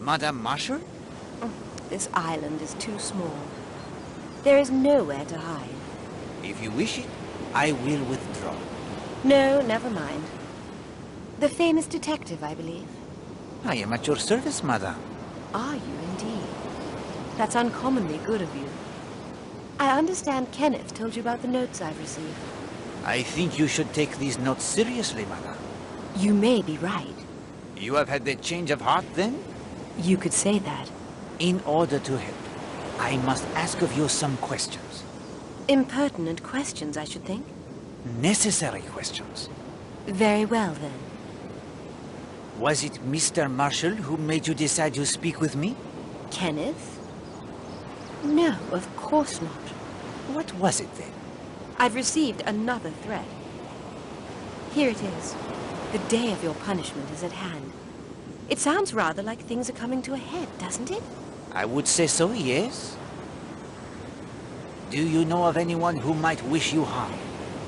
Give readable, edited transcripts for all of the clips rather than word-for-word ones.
Madame Marshall? This island is too small. There is nowhere to hide. If you wish it, I will withdraw. No, never mind. The famous detective, I believe. I am at your service, madame. Are you indeed? That's uncommonly good of you. I understand Kenneth told you about the notes I've received. I think you should take these notes seriously, madame. You may be right. You have had the change of heart, then? You could say that. In order to help, I must ask of you some questions. Impertinent questions, I should think. Necessary questions. Very well, then. Was it Mr. Marshall who made you decide to speak with me? Kenneth? No, of course not. What was it, then? I've received another threat. Here it is. The day of your punishment is at hand. It sounds rather like things are coming to a head, doesn't it? I would say so, yes. Do you know of anyone who might wish you harm?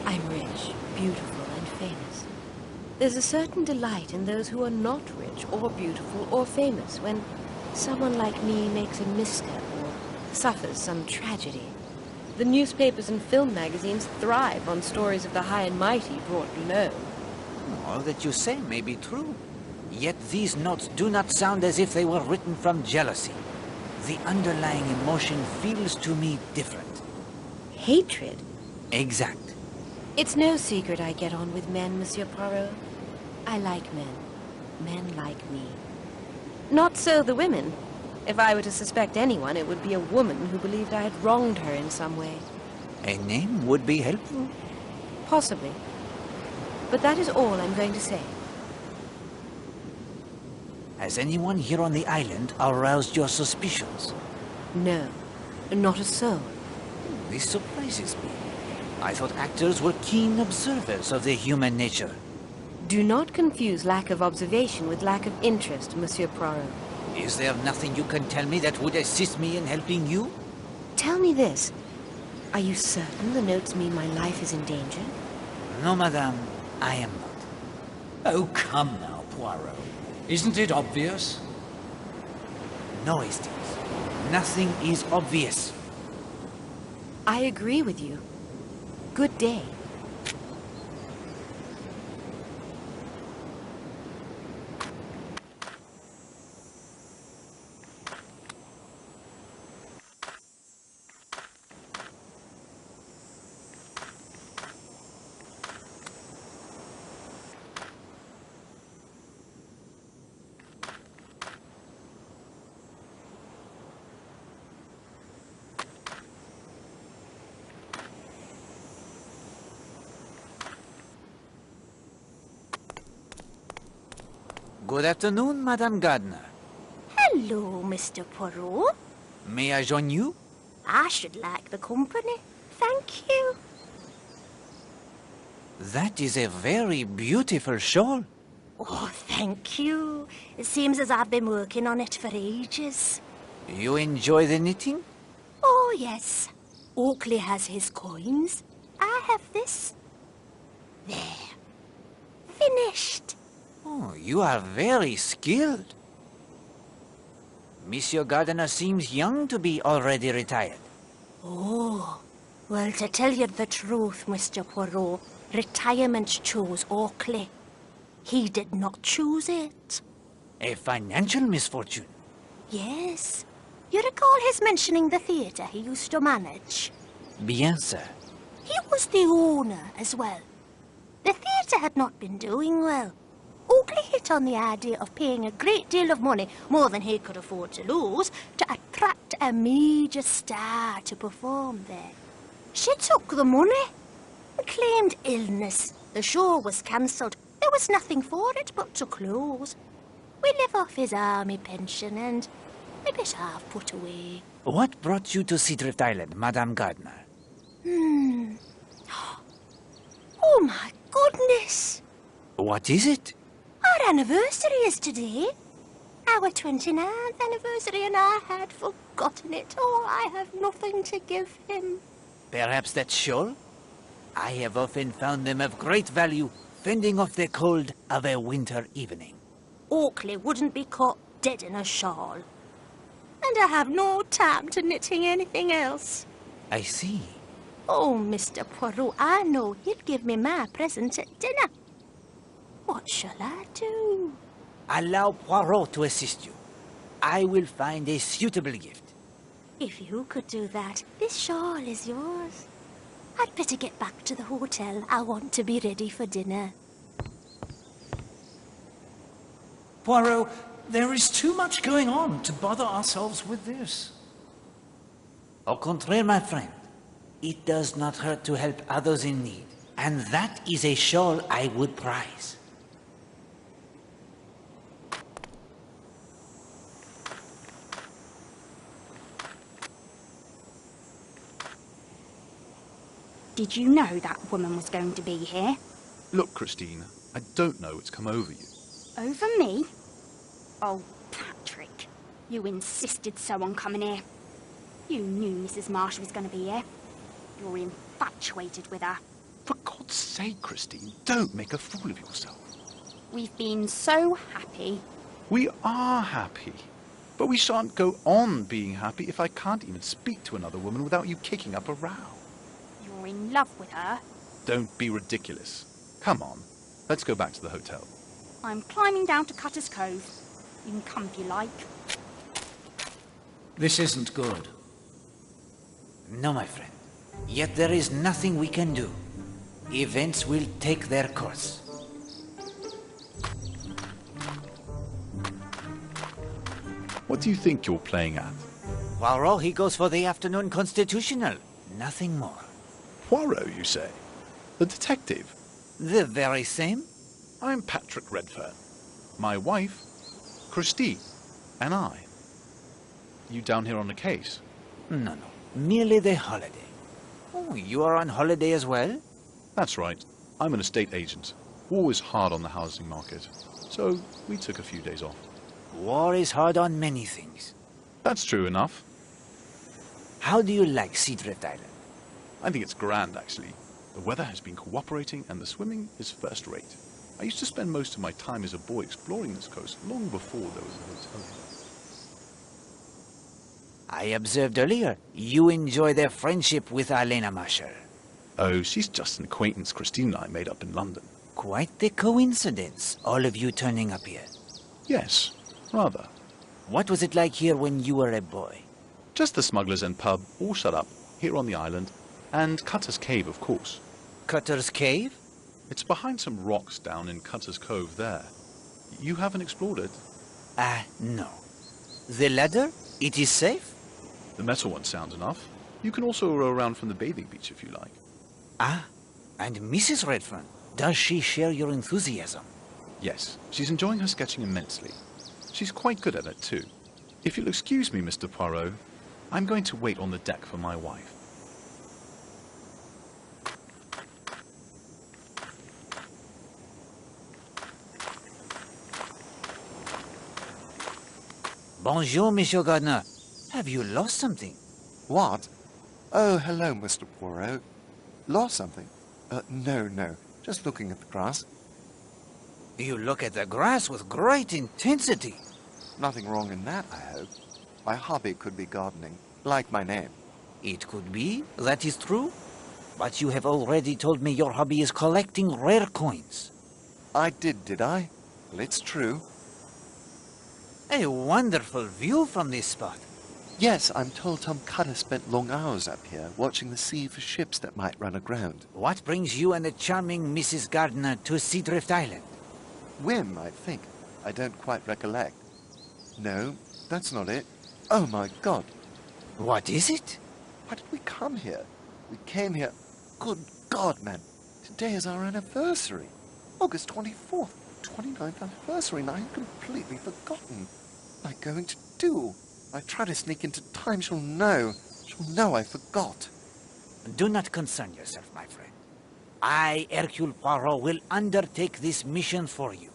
I'm rich, beautiful, and famous. There's a certain delight in those who are not rich or beautiful or famous when someone like me makes a misstep or suffers some tragedy. The newspapers and film magazines thrive on stories of the high and mighty brought low. All that you say may be true. Yet these notes do not sound as if they were written from jealousy. The underlying emotion feels to me different. Hatred? Exact. It's no secret I get on with men, Monsieur Poirot. I like men. Men like me. Not so the women. If I were to suspect anyone, it would be a woman who believed I had wronged her in some way. A name would be helpful. Possibly. But that is all I'm going to say. Has anyone here on the island aroused your suspicions? No, not a soul. This surprises me. I thought actors were keen observers of the human nature. Do not confuse lack of observation with lack of interest, Monsieur Poirot. Is there nothing you can tell me that would assist me in helping you? Tell me this. Are you certain the notes mean my life is in danger? No, madame, I am not. Oh, come now, Poirot. Isn't it obvious? No, Hastings. Nothing is obvious. I agree with you. Good day. Good afternoon, Madame Gardner. Hello, Mr. Poirot. May I join you? I should like the company. Thank you. That is a very beautiful shawl. Oh, thank you. It seems as I've been working on it for ages. You enjoy the knitting? Oh, yes. Oakley has his coins. I have this. There. Finished. Oh, you are very skilled. Monsieur Gardner seems young to be already retired. Oh, well, to tell you the truth, Mr. Poirot, retirement chose Oakley. He did not choose it. A financial misfortune. Yes. You recall his mentioning the theatre he used to manage? Bien, sir. He was the owner as well. The theatre had not been doing well. Oakley hit on the idea of paying a great deal of money, more than he could afford to lose, to attract a major star to perform there. She took the money and claimed illness. The show was cancelled. There was nothing for it but to close. We live off his army pension and a bit half put away. What brought you to Seadrift Island, Madame Gardner? Oh, my goodness! What is it? Our anniversary is today. Our 29th anniversary, and I had forgotten it. Oh, I have nothing to give him. Perhaps that shawl? I have often found them of great value, fending off the cold of a winter evening. Oakley wouldn't be caught dead in a shawl. And I have no time to knitting anything else. I see. Oh, Mr. Poirot, I know he'll give me my present at dinner. What shall I do? Allow Poirot to assist you. I will find a suitable gift. If you could do that, this shawl is yours. I'd better get back to the hotel. I want to be ready for dinner. Poirot, there is too much going on to bother ourselves with this. Au contraire, my friend. It does not hurt to help others in need. And that is a shawl I would prize. Did you know that woman was going to be here? Look, Christine, I don't know what's come over you. Over me? Oh, Patrick, you insisted so on coming here. You knew Mrs. Marsh was going to be here. You're infatuated with her. For God's sake, Christine, don't make a fool of yourself. We've been so happy. We are happy. But we shan't go on being happy if I can't even speak to another woman without you kicking up a row. You're in love with her. Don't be ridiculous. Come on, let's go back to the hotel. I'm climbing down to Cutter's Cove. You can come if you like. This isn't good. No, my friend. Yet there is nothing we can do. Events will take their course. What do you think you're playing at? Poirot, he goes for the afternoon constitutional. Nothing more. Poirot, you say? The detective? The very same? I'm Patrick Redfern. My wife, Christie, and I. You down here on a case? No. Merely the holiday. Oh, you are on holiday as well? That's right. I'm an estate agent. War is hard on the housing market. So we took a few days off. War is hard on many things. That's true enough. How do you like Seadrift Island? I think it's grand, actually. The weather has been cooperating and the swimming is first rate. I used to spend most of my time as a boy exploring this coast long before there was a hotel here. I observed earlier you enjoy their friendship with Elena Marshall. Oh, she's just an acquaintance Christine and I made up in London. Quite the coincidence, all of you turning up here. Yes, rather. What was it like here when you were a boy? Just the Smugglers' End pub, all shut up, here on the island, and Cutter's Cave, of course. Cutter's Cave? It's behind some rocks down in Cutter's Cove there. You haven't explored it? No. The ladder? It is safe? The metal one sounds enough. You can also row around from the bathing beach if you like. And Mrs. Redfern, does she share your enthusiasm? Yes, she's enjoying her sketching immensely. She's quite good at it too. If you'll excuse me, Mr. Poirot, I'm going to wait on the deck for my wife. Bonjour, Monsieur Gardner. Have you lost something? What? Oh, hello, Mr. Poirot. Lost something? No. Just looking at the grass. You look at the grass with great intensity. Nothing wrong in that, I hope. My hobby could be gardening, like my name. It could be, that is true. But you have already told me your hobby is collecting rare coins. I did I? Well, it's true. A wonderful view from this spot. Yes, I'm told Tom Cutter spent long hours up here, watching the sea for ships that might run aground. What brings you and the charming Mrs. Gardner to Seadrift Island? Whim, I think. I don't quite recollect. No, that's not it. Oh, my God. What is it? Why did we come here? We came here... Good God, man. Today is our anniversary. August 24th. 29th anniversary, and I've completely forgotten. What am I going to do? I try to sneak into time, she'll know. She'll know I forgot. Do not concern yourself, my friend. I, Hercule Poirot, will undertake this mission for you,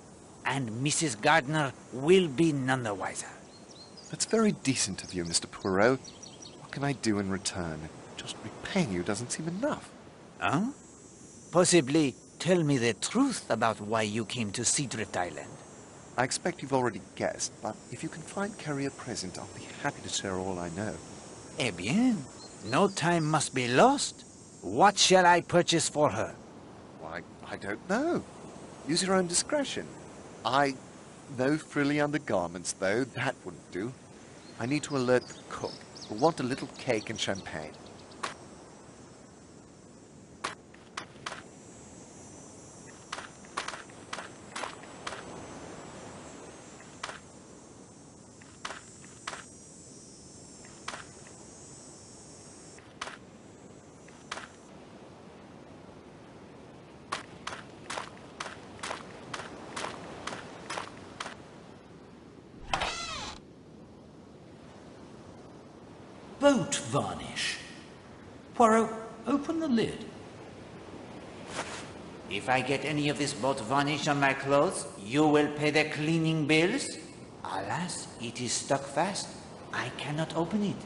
and Mrs. Gardner will be none the wiser. That's very decent of you, Mr. Poirot. What can I do in return? Just repaying you doesn't seem enough. Huh? Possibly tell me the truth about why you came to Seadrift Island. I expect you've already guessed, but if you can find Carrie a present, I'll be happy to share all I know. Eh bien, no time must be lost. What shall I purchase for her? Why, I don't know. Use your own discretion. No frilly undergarments, though. That wouldn't do. I need to alert the cook. We'll want a little cake and champagne. Boat varnish. Poirot, open the lid. If I get any of this boat varnish on my clothes, you will pay the cleaning bills? Alas, it is stuck fast. I cannot open it.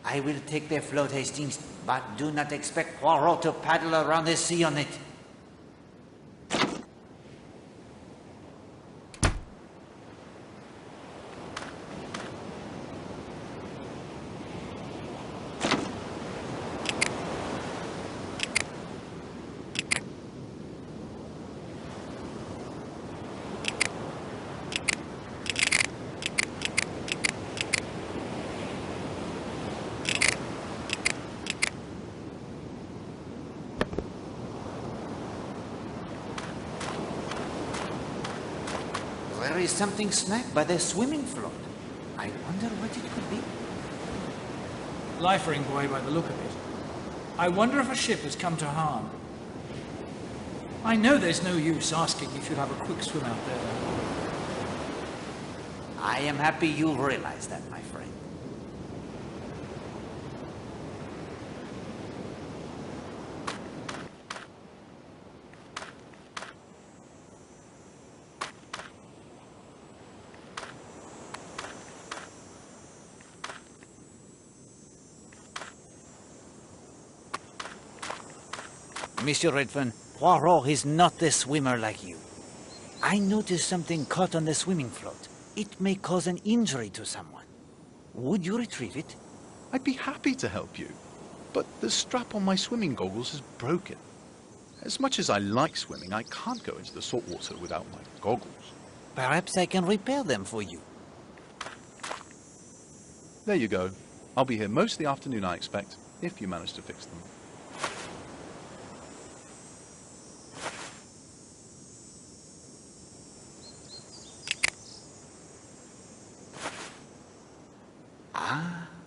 I will take the float, Hastings, but do not expect Poirot to paddle around the sea on it. There is something snagged by the swimming float. I wonder what it could be. Lifering buoy by the look of it. I wonder if a ship has come to harm. I know there's no use asking if you'd have a quick swim out there. I am happy you realize that, my friend. Monsieur Redfern, Poirot is not a swimmer like you. I noticed something caught on the swimming float. It may cause an injury to someone. Would you retrieve it? I'd be happy to help you, but the strap on my swimming goggles is broken. As much as I like swimming, I can't go into the salt water without my goggles. Perhaps I can repair them for you. There you go. I'll be here most of the afternoon, I expect, if you manage to fix them.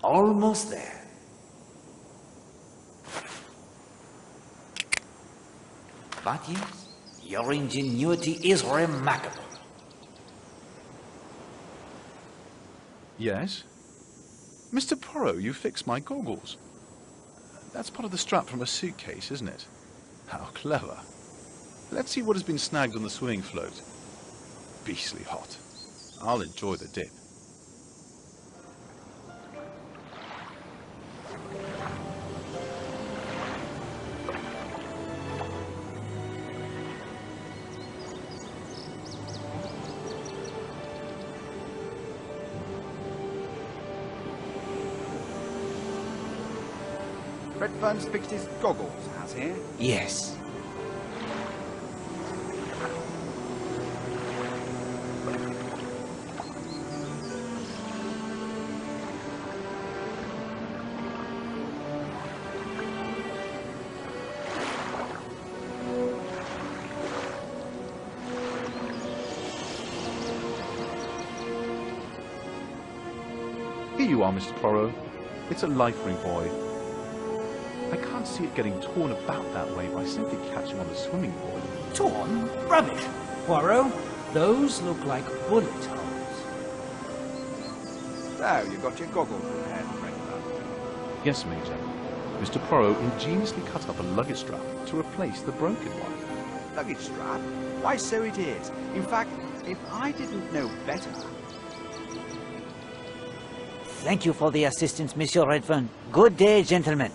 Almost there. But yes, your ingenuity is remarkable. Yes? Mr. Poirot, you fixed my goggles. That's part of the strap from a suitcase, isn't it? How clever. Let's see what has been snagged on the swimming float. Beastly hot. I'll enjoy the dip. Redfern's fixed his goggles, has he? Yes. Here you are, Mr. Poirot. It's a life-ring buoy. I can't see it getting torn about that way by simply catching on the swimming board. Torn? Rubbish. Poirot, those look like bullet holes. So, you got your goggles repaired, Redfern? Yes, Major. Mr. Poirot ingeniously cut up a luggage strap to replace the broken one. Luggage strap? Why, so it is. In fact, if I didn't know better... Thank you for the assistance, Monsieur Redfern. Good day, gentlemen.